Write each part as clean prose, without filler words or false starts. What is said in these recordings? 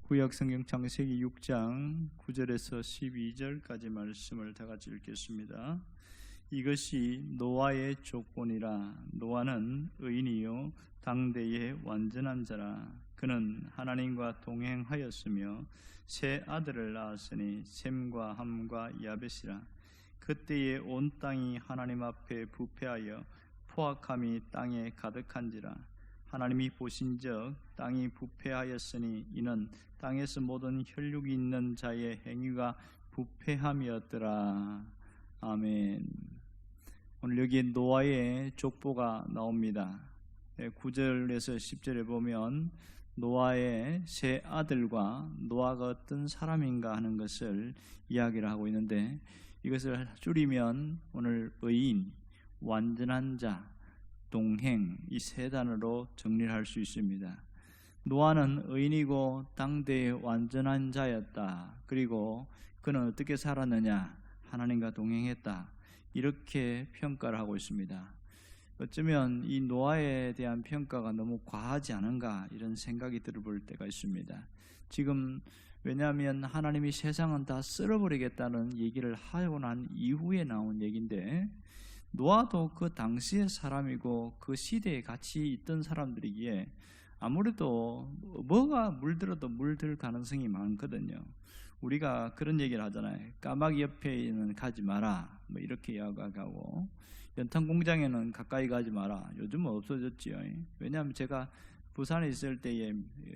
구약성경 창세기 6장 9절에서 12절까지 말씀을 다 같이 읽겠습니다. 이것이 노아의 조건이라. 노아는 의인이요 당대의 완전한 자라. 그는 하나님과 동행하였으며 세 아들을 낳았으니 셈과 함과 야벳이라. 그때에 온 땅이 하나님 앞에 부패하여 포악함이 땅에 가득한지라. 하나님이 보신즉 땅이 부패하였으니 이는 땅에서 모든 혈육이 있는 자의 행위가 부패함이었더라. 아멘. 오늘 여기 노아의 족보가 나옵니다. 9절에서 10절에 보면 노아의 세 아들과 노아가 어떤 사람인가 하는 것을 이야기를 하고 있는데, 이것을 줄이면 오늘 의인, 완전한 자, 동행, 이 세 단어로 정리를 할 수 있습니다. 노아는 의인이고 당대의 완전한 자였다. 그리고 그는 어떻게 살았느냐? 하나님과 동행했다. 이렇게 평가를 하고 있습니다. 어쩌면 이 노아에 대한 평가가 너무 과하지 않은가 이런 생각이 들어볼 때가 있습니다. 지금 왜냐하면 하나님이 세상은 다 쓸어버리겠다는 얘기를 하고 난 이후에 나온 얘기인데, 노아도 그 당시의 사람이고 그 시대에 같이 있던 사람들이기에 아무래도 뭐가 물들어도 물들 가능성이 많거든요. 우리가 그런 얘기를 하잖아요. 까마귀 옆에는 가지 마라, 뭐 이렇게 이야기하고, 연탄 공장에는 가까이 가지 마라. 요즘은 없어졌지요. 왜냐하면 제가 부산에 있을 때에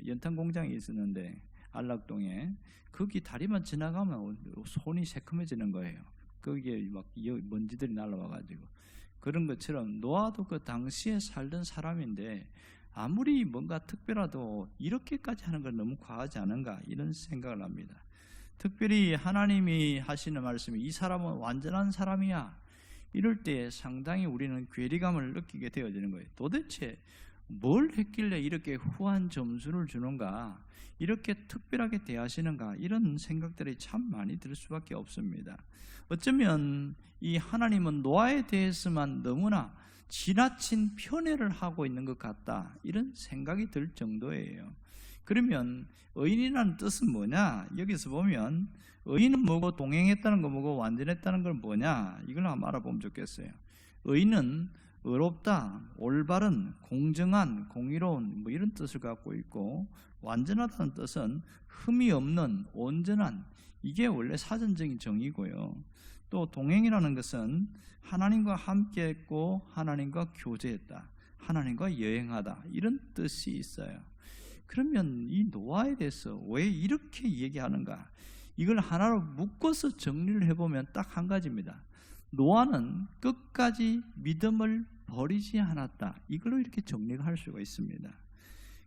연탄 공장이 있었는데, 안락동에, 거기 다리만 지나가면 손이 새콤해지는 거예요. 거기에 막 먼지들이 날아와가지고. 그런 것처럼 노아도 그 당시에 살던 사람인데 아무리 뭔가 특별하도 이렇게까지 하는 건 너무 과하지 않은가 이런 생각을 합니다. 특별히 하나님이 하시는 말씀이 이 사람은 완전한 사람이야, 이럴 때 상당히 우리는 괴리감을 느끼게 되어지는 거예요. 도대체 뭘 했길래 이렇게 후한 점수를 주는가, 이렇게 특별하게 대하시는가, 이런 생각들이 참 많이 들 수밖에 없습니다. 어쩌면 이 하나님은 노아에 대해서만 너무나 지나친 편애를 하고 있는 것 같다, 이런 생각이 들 정도예요. 그러면 의인이라는 뜻은 뭐냐? 여기서 보면 의인은 뭐고 동행했다는 거 뭐고 완전했다는 건 뭐냐? 이걸 한번 알아보면 좋겠어요. 의인은 의롭다, 올바른, 공정한, 공의로운 뭐 이런 뜻을 갖고 있고, 완전하다는 뜻은 흠이 없는, 온전한, 이게 원래 사전적인 정의고요. 또 동행이라는 것은 하나님과 함께했고 하나님과 교제했다, 하나님과 여행하다, 이런 뜻이 있어요. 그러면 이 노아에 대해서 왜 이렇게 얘기하는가? 이걸 하나로 묶어서 정리를 해보면 딱 한 가지입니다. 노아는 끝까지 믿음을 버리지 않았다. 이걸로 이렇게 정리를 할 수가 있습니다.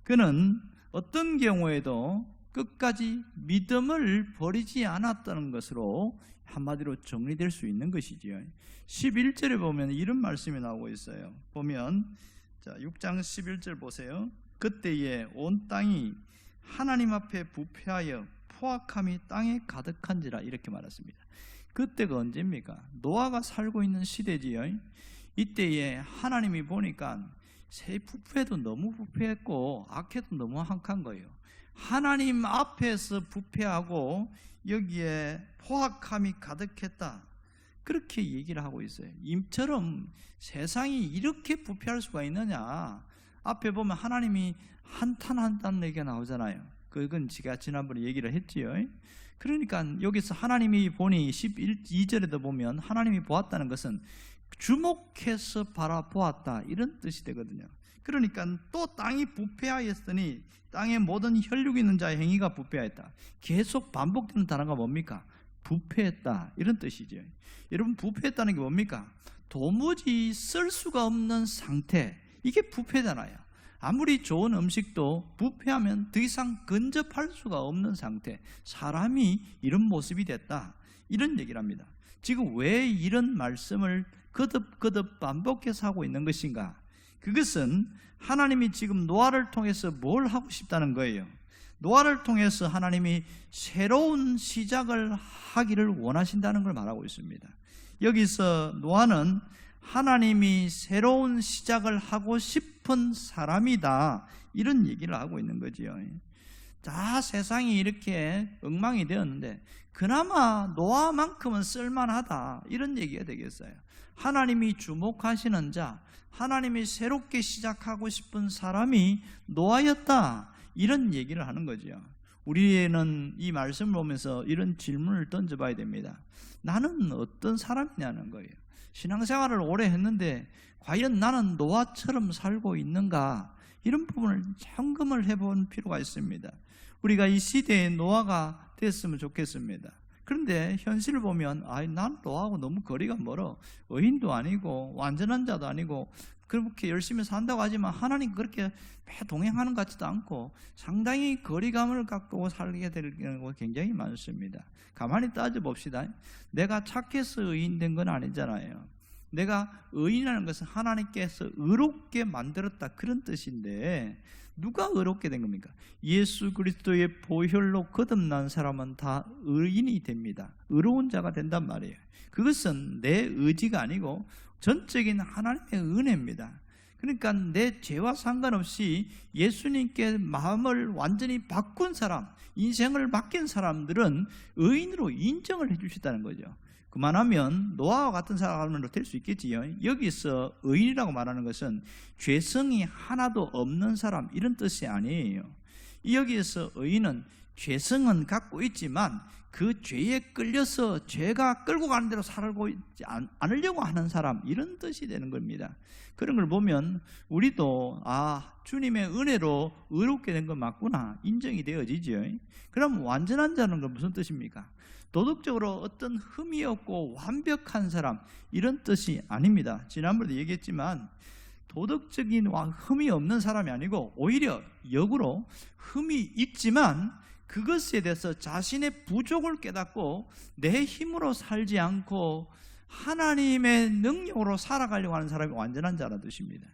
그는 어떤 경우에도 끝까지 믿음을 버리지 않았다는 것으로 한마디로 정리될 수 있는 것이지요. 11절에 보면 이런 말씀이 나오고 있어요. 보면 6장 11절 보세요. 그때에 온 땅이 하나님 앞에 부패하여 포악함이 땅에 가득한지라, 이렇게 말했습니다. 그때가 언제입니까? 노아가 살고 있는 시대지요. 이때에 하나님이 보니까 새 부패도 너무 부패했고 악해도 너무 악한 거예요. 하나님 앞에서 부패하고 여기에 포악함이 가득했다, 그렇게 얘기를 하고 있어요. 임처럼 세상이 이렇게 부패할 수가 있느냐? 앞에 보면 하나님이 한탄한다는 얘기가 나오잖아요. 그건 제가 지난번에 얘기를 했지요. 그러니까 여기서 하나님이 보니 12절에도 보면 하나님이 보았다는 것은 주목해서 바라보았다, 이런 뜻이 되거든요. 그러니까 또 땅이 부패하였으니 땅의 모든 혈육이 있는 자의 행위가 부패하였다. 계속 반복되는 단어가 뭡니까? 부패했다, 이런 뜻이죠. 여러분, 부패했다는 게 뭡니까? 도무지 쓸 수가 없는 상태, 이게 부패잖아요. 아무리 좋은 음식도 부패하면 더 이상 근접할 수가 없는 상태, 사람이 이런 모습이 됐다, 이런 얘기를 합니다. 지금 왜 이런 말씀을 거듭거듭 반복해서 하고 있는 것인가? 그것은 하나님이 지금 노아를 통해서 뭘 하고 싶다는 거예요. 노아를 통해서 하나님이 새로운 시작을 하기를 원하신다는 걸 말하고 있습니다. 여기서 노아는 하나님이 새로운 시작을 하고 싶은 사람이다, 이런 얘기를 하고 있는 거지요. 다 세상이 이렇게 엉망이 되었는데 그나마 노아만큼은 쓸만하다, 이런 얘기가 되겠어요. 하나님이 주목하시는 자, 하나님이 새롭게 시작하고 싶은 사람이 노아였다, 이런 얘기를 하는 거죠. 우리는 이 말씀을 보면서 이런 질문을 던져봐야 됩니다. 나는 어떤 사람이냐는 거예요. 신앙생활을 오래 했는데 과연 나는 노아처럼 살고 있는가, 이런 부분을 점검을 해볼 필요가 있습니다. 우리가 이 시대에 노아가 됐으면 좋겠습니다. 그런데 현실을 보면 난 노아하고 너무 거리가 멀어. 의인도 아니고 완전한 자도 아니고 그렇게 열심히 산다고 하지만 하나님 그렇게 동행하는 것 같지도 않고 상당히 거리감을 갖고 살게 될 경우가 굉장히 많습니다. 가만히 따져봅시다. 내가 착해서 의인 된 건 아니잖아요. 내가 의인이라는 것은 하나님께서 의롭게 만들었다, 그런 뜻인데 누가 의롭게 된 겁니까? 예수 그리스도의 보혈로 거듭난 사람은 다 의인이 됩니다. 의로운 자가 된단 말이에요. 그것은 내 의지가 아니고 전적인 하나님의 은혜입니다. 그러니까 내 죄와 상관없이 예수님께 마음을 완전히 바꾼 사람, 인생을 맡긴 사람들은 의인으로 인정을 해주시다는 거죠. 그만하면 노아와 같은 사람으로 될 수 있겠지요. 여기서 의인이라고 말하는 것은 죄성이 하나도 없는 사람, 이런 뜻이 아니에요. 여기에서 의인은 죄성은 갖고 있지만 그 죄에 끌려서 죄가 끌고 가는 대로 살고 있지 않으려고 하는 사람, 이런 뜻이 되는 겁니다. 그런 걸 보면 우리도 주님의 은혜로 의롭게 된 건 맞구나, 인정이 되어지죠. 그럼 완전한 자는 건 무슨 뜻입니까? 도덕적으로 어떤 흠이 없고 완벽한 사람, 이런 뜻이 아닙니다. 지난번에도 얘기했지만 도덕적인 흠이 없는 사람이 아니고 오히려 역으로 흠이 있지만 그것에 대해서 자신의 부족을 깨닫고 내 힘으로 살지 않고 하나님의 능력으로 살아가려고 하는 사람이 완전한 자라는 뜻입니다.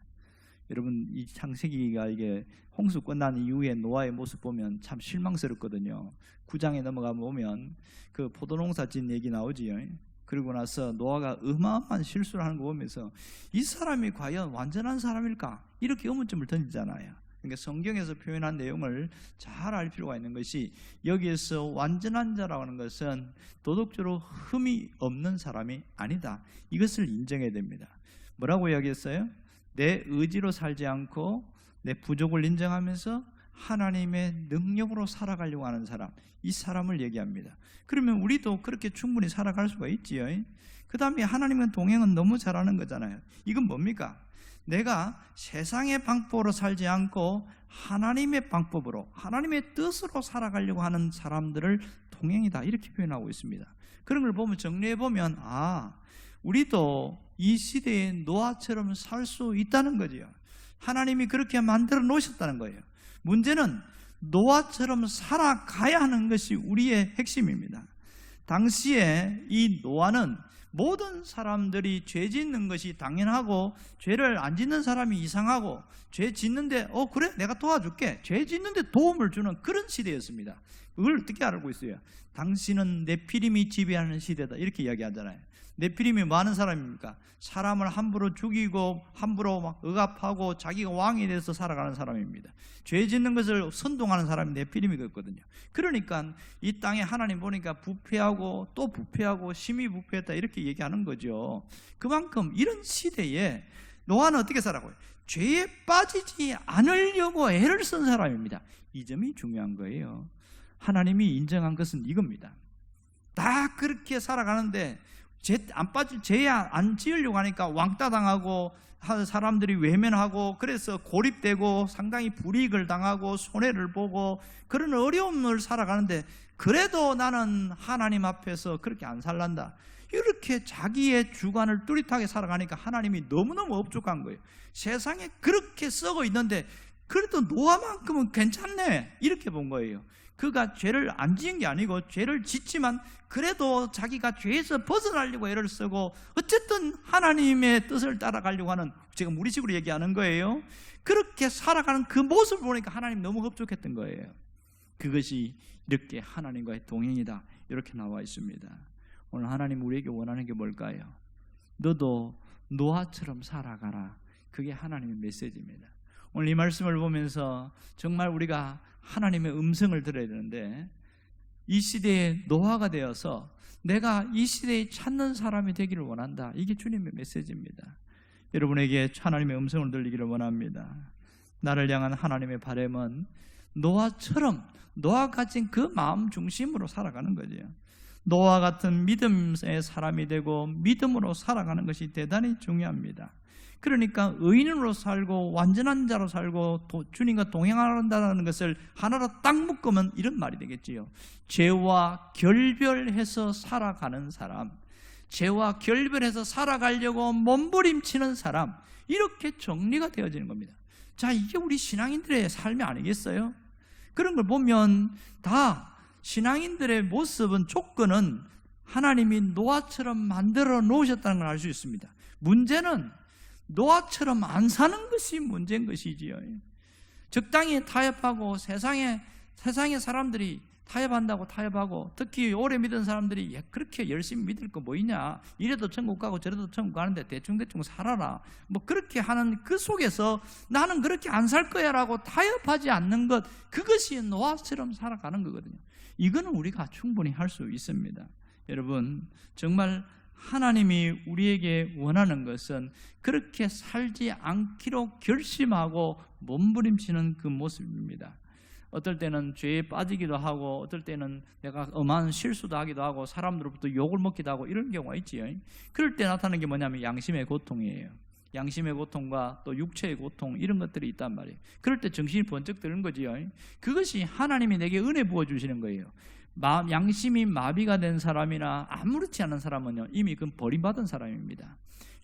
여러분, 이 창세기가 이게 홍수 끝난 이후에 노아의 모습 보면 참 실망스럽거든요. 9장에 넘어가 보면 그 포도농사 짓는 얘기 나오지요. 그러고 나서 노아가 어마어마한 실수를 하는 거 보면서 이 사람이 과연 완전한 사람일까, 이렇게 의문점을 던지잖아요. 그러니까 성경에서 표현한 내용을 잘 알 필요가 있는 것이, 여기에서 완전한 자라고 하는 것은 도덕적으로 흠이 없는 사람이 아니다, 이것을 인정해야 됩니다. 뭐라고 이야기했어요? 내 의지로 살지 않고 내 부족을 인정하면서 하나님의 능력으로 살아가려고 하는 사람, 이 사람을 얘기합니다. 그러면 우리도 그렇게 충분히 살아갈 수가 있지요. 그 다음에 하나님과 동행은 너무 잘하는 거잖아요. 이건 뭡니까? 내가 세상의 방법으로 살지 않고 하나님의 방법으로, 하나님의 뜻으로 살아가려고 하는 사람들을 동행이다, 이렇게 표현하고 있습니다. 그런 걸 보면, 정리해보면 우리도 이 시대에 노아처럼 살 수 있다는 거죠. 하나님이 그렇게 만들어 놓으셨다는 거예요. 문제는 노아처럼 살아가야 하는 것이 우리의 핵심입니다. 당시에 이 노아는 모든 사람들이 죄 짓는 것이 당연하고 죄를 안 짓는 사람이 이상하고 죄 짓는데 그래 내가 도와줄게, 죄 짓는데 도움을 주는 그런 시대였습니다. 그걸 어떻게 알고 있어요? 당신은 네피림이 지배하는 시대다, 이렇게 이야기하잖아요. 네피림이 뭐 하는 사람입니까? 사람을 함부로 죽이고 함부로 막 억압하고 자기가 왕이 돼서 살아가는 사람입니다. 죄 짓는 것을 선동하는 사람이 네피림이거든요. 그러니까 이 땅에 하나님 보니까 부패하고 또 부패하고 심히 부패했다, 이렇게 얘기하는 거죠. 그만큼 이런 시대에 노아는 어떻게 살아가요? 죄에 빠지지 않으려고 애를 쓴 사람입니다. 이 점이 중요한 거예요. 하나님이 인정한 것은 이겁니다. 다 그렇게 살아가는데 죄에 안 지으려고 하니까 왕따 당하고 사람들이 외면하고 그래서 고립되고 상당히 불이익을 당하고 손해를 보고 그런 어려움을 살아가는데, 그래도 나는 하나님 앞에서 그렇게 안 살란다, 이렇게 자기의 주관을 뚜렷하게 살아가니까 하나님이 너무너무 업죽한 거예요. 세상에 그렇게 썩어 있는데 그래도 노아만큼은 괜찮네, 이렇게 본 거예요. 그가 죄를 안 지은 게 아니고 죄를 짓지만 그래도 자기가 죄에서 벗어나려고 애를 쓰고 어쨌든 하나님의 뜻을 따라가려고 하는, 지금 우리식으로 얘기하는 거예요. 그렇게 살아가는 그 모습을 보니까 하나님 너무 흡족했던 거예요. 그것이 이렇게 하나님과의 동행이다, 이렇게 나와 있습니다. 오늘 하나님 우리에게 원하는 게 뭘까요? 너도 노아처럼 살아가라, 그게 하나님의 메시지입니다. 오늘 이 말씀을 보면서 정말 우리가 하나님의 음성을 들어야 되는데, 이 시대에 노아가 되어서 내가 이 시대에 찾는 사람이 되기를 원한다. 이게 주님의 메시지입니다. 여러분에게 하나님의 음성을 들리기를 원합니다. 나를 향한 하나님의 바람은 노아처럼, 노아가 가진 그 마음 중심으로 살아가는 거죠. 노아 같은 믿음의 사람이 되고 믿음으로 살아가는 것이 대단히 중요합니다. 그러니까 의인으로 살고 완전한 자로 살고 주님과 동행한다는 것을 하나로 딱 묶으면 이런 말이 되겠지요. 죄와 결별해서 살아가는 사람, 죄와 결별해서 살아가려고 몸부림치는 사람, 이렇게 정리가 되어지는 겁니다. 자, 이게 우리 신앙인들의 삶이 아니겠어요? 그런 걸 보면 다 신앙인들의 모습은, 조건은 하나님이 노아처럼 만들어 놓으셨다는 걸 알 수 있습니다. 문제는 노아처럼 안 사는 것이 문제인 것이지요. 적당히 타협하고 세상에 사람들이 타협한다고 타협하고, 특히 오래 믿은 사람들이 그렇게 열심히 믿을 거 뭐 있냐, 이래도 천국 가고 저래도 천국 가는데 대충대충 살아라, 뭐 그렇게 하는 그 속에서 나는 그렇게 안 살 거야 라고 타협하지 않는 것, 그것이 노아처럼 살아가는 거거든요. 이거는 우리가 충분히 할 수 있습니다. 여러분, 정말 하나님이 우리에게 원하는 것은 그렇게 살지 않기로 결심하고 몸부림치는 그 모습입니다. 어떨 때는 죄에 빠지기도 하고, 어떨 때는 내가 엄한 실수도 하기도 하고, 사람들로부터 욕을 먹기도 하고, 이런 경우가 있지요. 그럴 때 나타나는 게 뭐냐면 양심의 고통이에요. 양심의 고통과 또 육체의 고통, 이런 것들이 있단 말이에요. 그럴 때 정신이 번쩍 드는 거지요. 그것이 하나님이 내게 은혜 부어주시는 거예요. 양심이 마비가 된 사람이나 아무렇지 않은 사람은요, 이미 그 버림받은 사람입니다.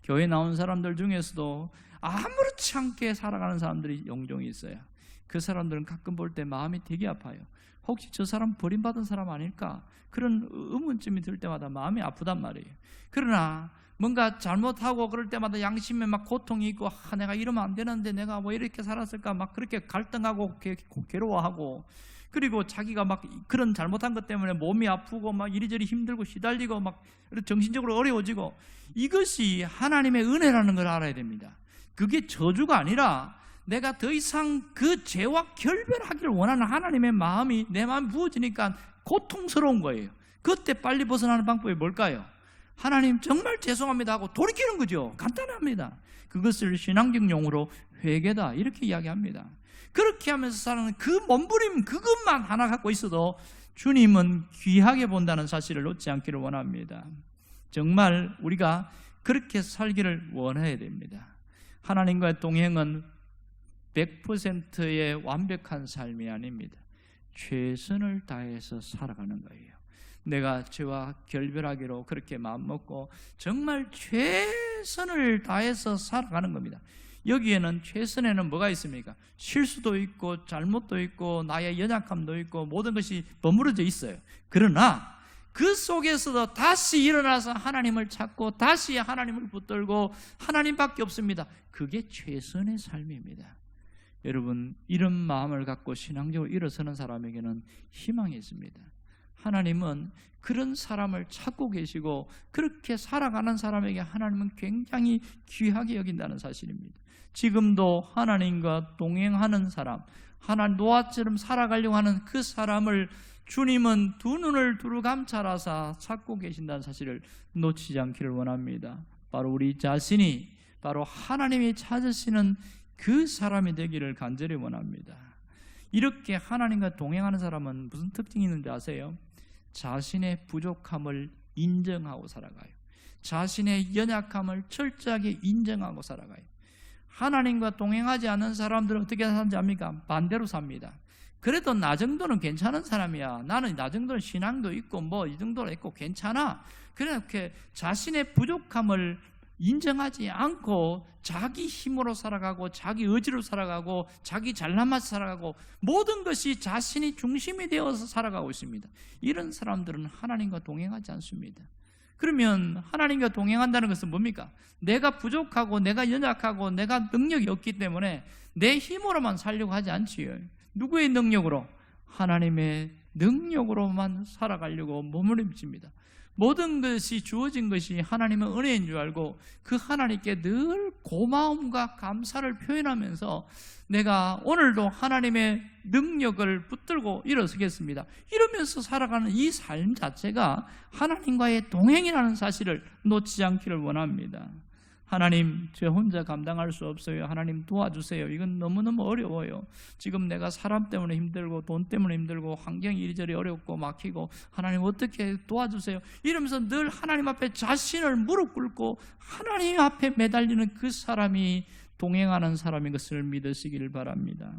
교회 나온 사람들 중에서도 아무렇지 않게 살아가는 사람들이 종종 있어요. 그 사람들은 가끔 볼 때 마음이 되게 아파요. 혹시 저 사람 버림받은 사람 아닐까? 그런 의문점이 들 때마다 마음이 아프단 말이에요. 그러나 뭔가 잘못하고 그럴 때마다 양심에 막 고통이 있고, 내가 이러면 안 되는데 내가 뭐 이렇게 살았을까, 막 그렇게 갈등하고 괴로워하고, 그리고 자기가 막 그런 잘못한 것 때문에 몸이 아프고 막 이리저리 힘들고 시달리고 막 정신적으로 어려워지고, 이것이 하나님의 은혜라는 걸 알아야 됩니다. 그게 저주가 아니라 내가 더 이상 그 죄와 결별하기를 원하는 하나님의 마음이 내 마음에 부어지니까 고통스러운 거예요. 그때 빨리 벗어나는 방법이 뭘까요? 하나님 정말 죄송합니다 하고 돌이키는 거죠. 간단합니다. 그것을 신앙적 용어로 회개다, 이렇게 이야기합니다. 그렇게 하면서 사는 그 몸부림, 그것만 하나 갖고 있어도 주님은 귀하게 본다는 사실을 놓지 않기를 원합니다. 정말 우리가 그렇게 살기를 원해야 됩니다. 하나님과의 동행은 100%의 완벽한 삶이 아닙니다. 최선을 다해서 살아가는 거예요. 내가 죄와 결별하기로 그렇게 마음먹고 정말 최선을 다해서 살아가는 겁니다. 여기에는 최선에는 뭐가 있습니까? 실수도 있고 잘못도 있고 나의 연약함도 있고 모든 것이 버무려져 있어요. 그러나 그 속에서도 다시 일어나서 하나님을 찾고 다시 하나님을 붙들고, 하나님밖에 없습니다. 그게 최선의 삶입니다. 여러분, 이런 마음을 갖고 신앙적으로 일어서는 사람에게는 희망이 있습니다. 하나님은 그런 사람을 찾고 계시고, 그렇게 살아가는 사람에게 하나님은 굉장히 귀하게 여긴다는 사실입니다. 지금도 하나님과 동행하는 사람, 노아처럼 살아가려고 하는 그 사람을 주님은 두 눈을 두루 감찰하사 찾고 계신다는 사실을 놓치지 않기를 원합니다. 바로 우리 자신이 바로 하나님이 찾으시는 그 사람이 되기를 간절히 원합니다. 이렇게 하나님과 동행하는 사람은 무슨 특징이 있는지 아세요? 자신의 부족함을 인정하고 살아가요. 자신의 연약함을 철저하게 인정하고 살아가요. 하나님과 동행하지 않는 사람들은 어떻게 사는지 압니까? 반대로 삽니다. 그래도 나 정도는 괜찮은 사람이야, 나는 나 정도는 신앙도 있고 뭐 이 정도는 있고 괜찮아, 그렇게 자신의 부족함을 인정하지 않고 자기 힘으로 살아가고 자기 의지로 살아가고 자기 잘나마서 살아가고, 모든 것이 자신이 중심이 되어서 살아가고 있습니다. 이런 사람들은 하나님과 동행하지 않습니다. 그러면 하나님과 동행한다는 것은 뭡니까? 내가 부족하고 내가 연약하고 내가 능력이 없기 때문에 내 힘으로만 살려고 하지 않지요. 누구의 능력으로? 하나님의 능력으로만 살아가려고 몸부림칩니다. 모든 것이 주어진 것이 하나님의 은혜인 줄 알고 그 하나님께 늘 고마움과 감사를 표현하면서 내가 오늘도 하나님의 능력을 붙들고 일어서겠습니다, 이러면서 살아가는 이 삶 자체가 하나님과의 동행이라는 사실을 놓치지 않기를 원합니다. 하나님, 저 혼자 감당할 수 없어요. 하나님 도와주세요. 이건 너무너무 어려워요. 지금 내가 사람 때문에 힘들고 돈 때문에 힘들고 환경이 이리저리 어렵고 막히고 하나님 어떻게 도와주세요. 이러면서 늘 하나님 앞에 자신을 무릎 꿇고 하나님 앞에 매달리는 그 사람이 동행하는 사람인 것을 믿으시기를 바랍니다.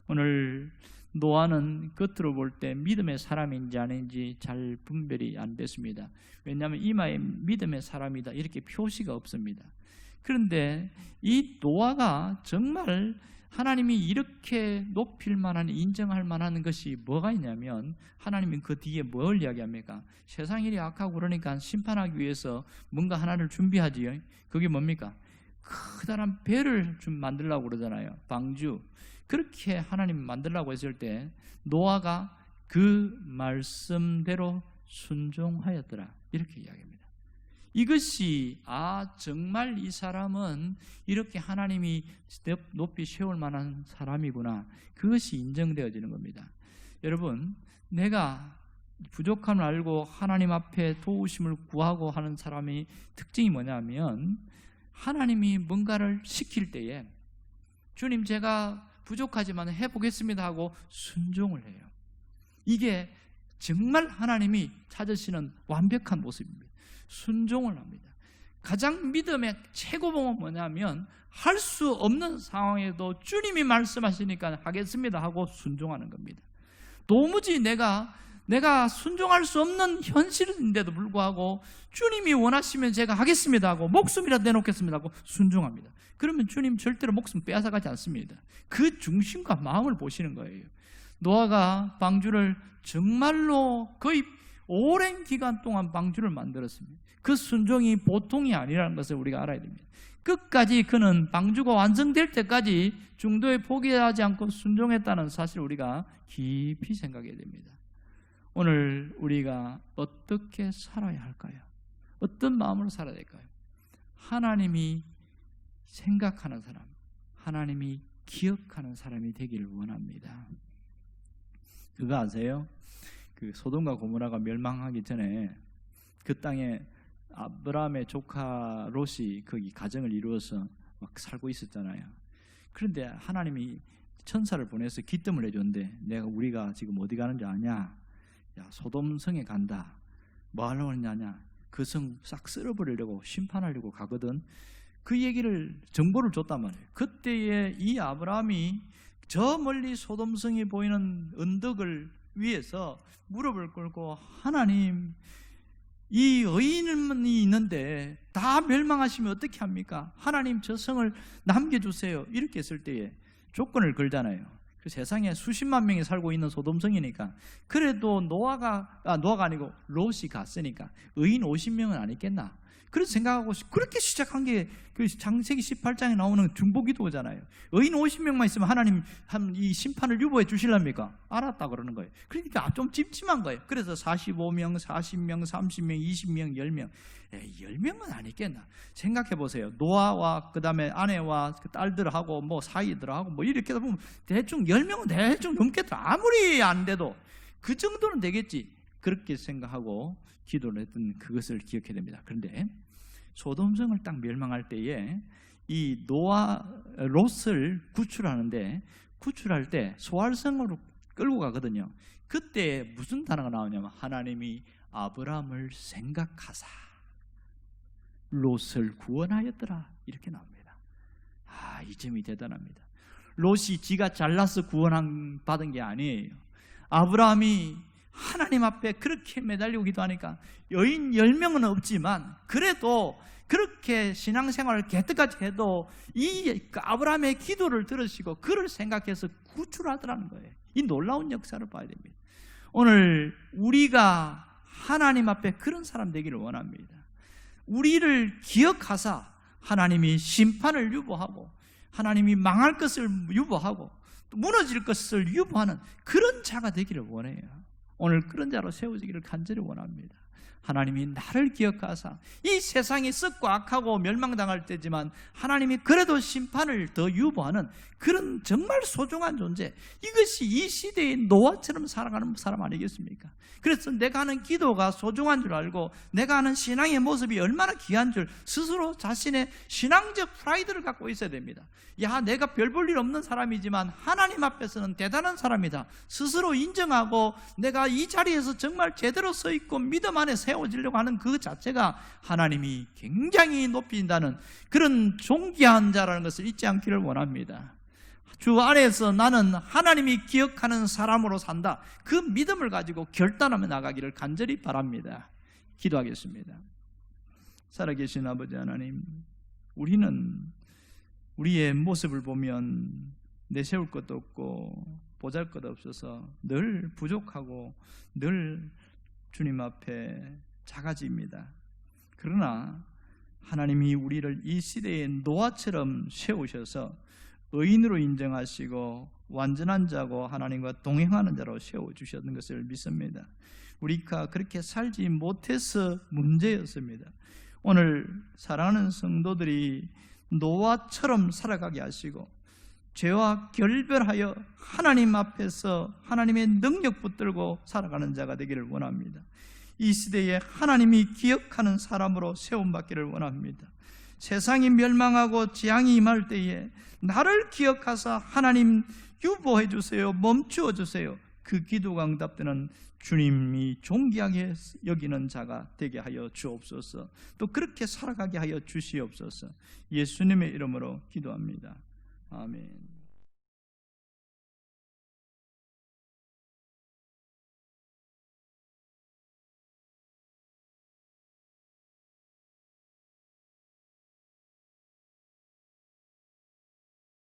오늘 노아는 겉으로 볼 때 믿음의 사람인지 아닌지 잘 분별이 안 됐습니다. 왜냐하면 이마에 믿음의 사람이다 이렇게 표시가 없습니다. 그런데 이 노아가 정말 하나님이 이렇게 높일 만한, 인정할 만한 것이 뭐가 있냐면, 하나님은 그 뒤에 뭘 이야기합니까? 세상 일이 악하고 그러니까 심판하기 위해서 뭔가 하나를 준비하지요. 그게 뭡니까? 커다란 배를 좀 만들려고 그러잖아요. 방주. 그렇게 하나님 만들려고 했을 때 노아가 그 말씀대로 순종하였더라 이렇게 이야기합니다. 이것이 정말 이 사람은 이렇게 하나님이 높이 세울 만한 사람이구나, 그것이 인정되어지는 겁니다. 여러분, 내가 부족함을 알고 하나님 앞에 도우심을 구하고 하는 사람의 특징이 뭐냐면, 하나님이 뭔가를 시킬 때에 주님 제가 부족하지만 해보겠습니다 하고 순종을 해요. 이게 정말 하나님이 찾으시는 완벽한 모습입니다. 순종을 합니다. 가장 믿음의 최고봉은 뭐냐면, 할 수 없는 상황에도 주님이 말씀하시니까 하겠습니다 하고 순종하는 겁니다. 도무지 내가 순종할 수 없는 현실인데도 불구하고 주님이 원하시면 제가 하겠습니다 하고 목숨이라도 내놓겠습니다 하고 순종합니다. 그러면 주님 절대로 목숨 빼앗아가지 않습니다. 그 중심과 마음을 보시는 거예요. 노아가 방주를 정말로 거의 오랜 기간 동안 방주를 만들었습니다. 그 순종이 보통이 아니라는 것을 우리가 알아야 됩니다. 끝까지 그는 방주가 완성될 때까지 중도에 포기하지 않고 순종했다는 사실을 우리가 깊이 생각해야 됩니다. 오늘 우리가 어떻게 살아야 할까요? 어떤 마음으로 살아야 될까요? 하나님이 생각하는 사람, 하나님이 기억하는 사람이 되기를 원합니다. 그거 아세요? 그 소돔과 고모라가 멸망하기 전에 그 땅에 아브라함의 조카 롯이 거기 가정을 이루어서 막 살고 있었잖아요. 그런데 하나님이 천사를 보내서 기뜸을 해줬는데, 우리가 지금 어디 가는지 아냐? 야, 소돔 성에 간다. 뭐 하려고 하느냐? 그 성 싹 쓸어버리려고, 심판하려고 가거든. 그 얘기를, 정보를 줬단 말이에요. 그때에 이 아브라함이 저 멀리 소돔성이 보이는 언덕을 위해서 무릎을 꿇고, 하나님, 이 의인이 있는데 다 멸망하시면 어떻게 합니까? 하나님, 저 성을 남겨주세요. 이렇게 했을 때에 조건을 걸잖아요. 그 세상에 수십만 명이 살고 있는 소돔성이니까, 그래도 노아가 아니고 롯이 갔으니까 의인 50명은 안 있겠나, 그렇게 생각하고 그렇게 시작한 게 그 창세기 18장에 나오는 중보기도잖아요. 의인 50명만 있으면 하나님 이 심판을 유보해 주실랍니까? 알았다 그러는 거예요. 그러니까 좀 찜찜한 거예요. 그래서 45명, 40명, 30명, 20명, 10명. 10명은 안 있겠나? 생각해 보세요. 노아와 그 다음에 아내와 그 딸들하고 뭐 사이들하고 뭐 이렇게 보면 대충 10명은 대충 넘겠다. 아무리 안 돼도 그 정도는 되겠지. 그렇게 생각하고 기도를 했던 그것을 기억해야 됩니다. 그런데 소돔성을 딱 멸망할 때에 이 롯을 구출하는데, 구출할 때 소알성으로 끌고 가거든요. 그때 무슨 단어가 나오냐면, 하나님이 아브라함을 생각하사 롯을 구원하였더라 이렇게 나옵니다. 이 점이 대단합니다. 롯이 지가 잘나서 받은 게 아니에요. 아브라함이 하나님 앞에 그렇게 매달리고 기도하니까 여인 10명은 없지만 그래도 그렇게 신앙생활을 개떡같이 해도 이 아브라함의 기도를 들으시고 그를 생각해서 구출하더라는 거예요. 이 놀라운 역사를 봐야 됩니다. 오늘 우리가 하나님 앞에 그런 사람 되기를 원합니다. 우리를 기억하사 하나님이 심판을 유보하고 하나님이 망할 것을 유보하고 또 무너질 것을 유보하는 그런 자가 되기를 원해요. 오늘 그런 자로 세워지기를 간절히 원합니다. 하나님이 나를 기억하사 이 세상이 썩고 악하고 멸망당할 때지만 하나님이 그래도 심판을 더 유보하는 그런 정말 소중한 존재, 이것이 이 시대의 노아처럼 살아가는 사람 아니겠습니까? 그래서 내가 하는 기도가 소중한 줄 알고 내가 하는 신앙의 모습이 얼마나 귀한 줄 스스로 자신의 신앙적 프라이드를 갖고 있어야 됩니다. 야, 내가 별 볼 일 없는 사람이지만 하나님 앞에서는 대단한 사람이다 스스로 인정하고 내가 이 자리에서 정말 제대로 서 있고 믿음 안에 세워지려고 하는 그 자체가 하나님이 굉장히 높인다는 그런 존귀한 자라는 것을 잊지 않기를 원합니다. 주 안에서 나는 하나님이 기억하는 사람으로 산다, 그 믿음을 가지고 결단하며 나가기를 간절히 바랍니다. 기도하겠습니다. 살아계신 아버지 하나님, 우리는 우리의 모습을 보면 내세울 것도 없고 보잘것 없어서 늘 부족하고 늘 주님 앞에 작아집니다. 그러나 하나님이 우리를 이 시대의 노아처럼 세우셔서 의인으로 인정하시고 완전한 자고 하나님과 동행하는 자로 세워주셨는 것을 믿습니다. 우리가 그렇게 살지 못해서 문제였습니다. 오늘 사랑하는 성도들이 노아처럼 살아가게 하시고 죄와 결별하여 하나님 앞에서 하나님의 능력 붙들고 살아가는 자가 되기를 원합니다. 이 시대에 하나님이 기억하는 사람으로 세움받기를 원합니다. 세상이 멸망하고 재앙이 임할 때에 나를 기억하사 하나님 유보해 주세요, 멈추어 주세요, 그 기도가 응답되는 주님이 존귀하게 여기는 자가 되게 하여 주옵소서. 또 그렇게 살아가게 하여 주시옵소서. 예수님의 이름으로 기도합니다. 아멘.